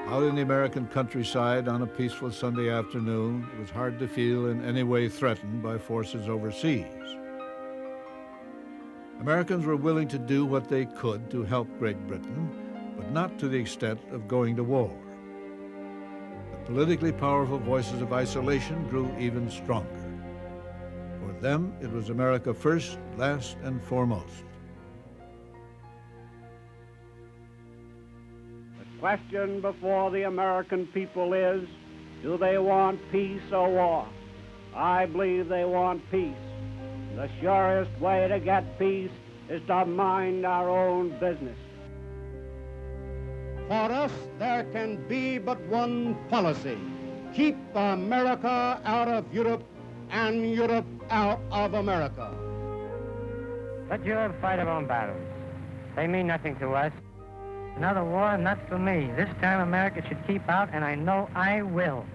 Out in the American countryside on a peaceful Sunday afternoon, it was hard to feel in any way threatened by forces overseas. Americans were willing to do what they could to help Great Britain, but not to the extent of going to war. The politically powerful voices of isolation grew even stronger. For them, it was America first, last, and foremost. The question before the American people is, do they want peace or war? I believe they want peace. The surest way to get peace is to mind our own business. For us, there can be but one policy: keep America out of Europe and Europe out of America. Let Europe fight our own battles. They mean nothing to us. Another war, not for me. This time America should keep out, and I know I will.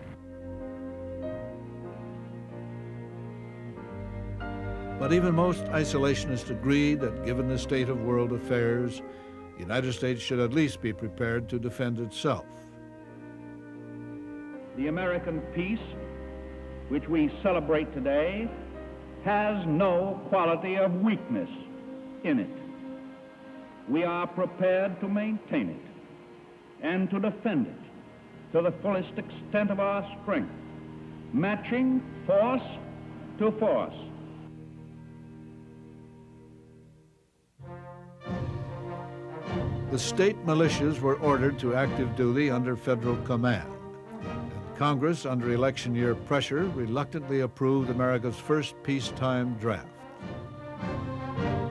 But even most isolationists agreed that given the state of world affairs, the United States should at least be prepared to defend itself. The American peace, which we celebrate today, has no quality of weakness in it. We are prepared to maintain it and to defend it to the fullest extent of our strength, matching force to force. The state militias were ordered to active duty under federal command, and Congress, under election year pressure, reluctantly approved America's first peacetime draft.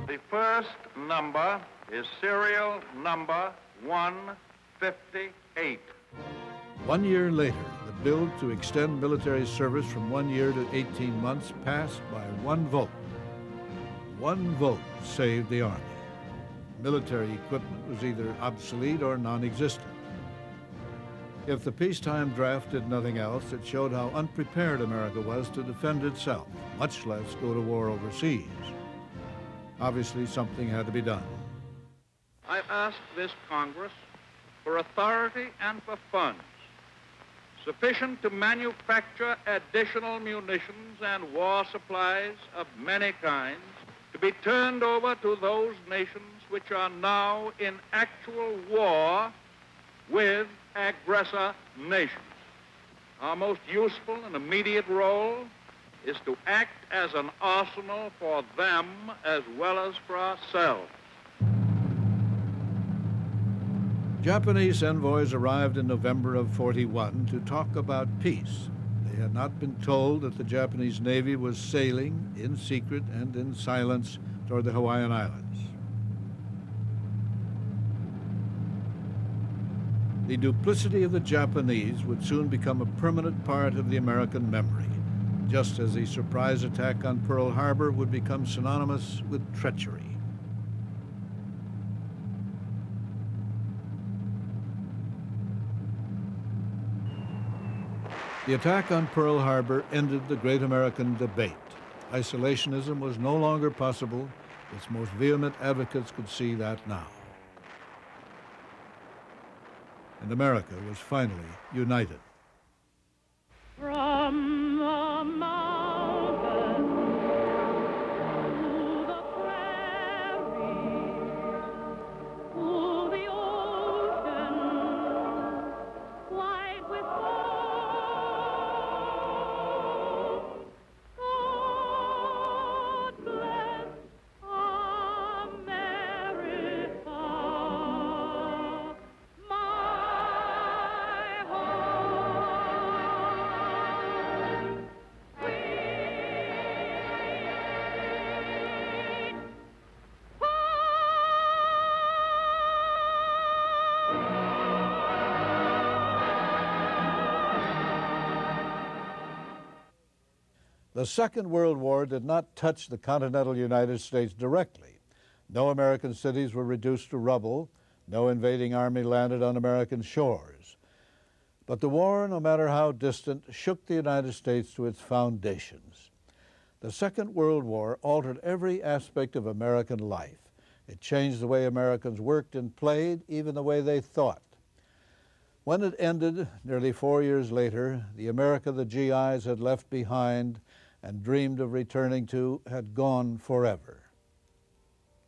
The first number is serial number 158. 1 year later, the bill to extend military service from 1 year to 18 months passed by one vote. One vote saved the Army. Military equipment was either obsolete or non-existent. If the peacetime draft did nothing else, it showed how unprepared America was to defend itself, much less go to war overseas. Obviously, something had to be done. I've asked this Congress for authority and for funds sufficient to manufacture additional munitions and war supplies of many kinds to be turned over to those nations which are now in actual war with aggressor nations. Our most useful and immediate role is to act as an arsenal for them as well as for ourselves. Japanese envoys arrived in November of '41 to talk about peace. They had not been told that the Japanese Navy was sailing in secret and in silence toward the Hawaiian Islands. The duplicity of the Japanese would soon become a permanent part of the American memory, just as the surprise attack on Pearl Harbor would become synonymous with treachery. The attack on Pearl Harbor ended the great American debate. Isolationism was no longer possible. Its most vehement advocates could see that now. And America was finally united. From the mountains to the prairies, to the ocean, white with foam, God bless America. The Second World War did not touch the continental United States directly. No American cities were reduced to rubble. No invading army landed on American shores. But the war, no matter how distant, shook the United States to its foundations. The Second World War altered every aspect of American life. It changed the way Americans worked and played, even the way they thought. When it ended, nearly 4 years later, the America the GIs had left behind and dreamed of returning to had gone forever.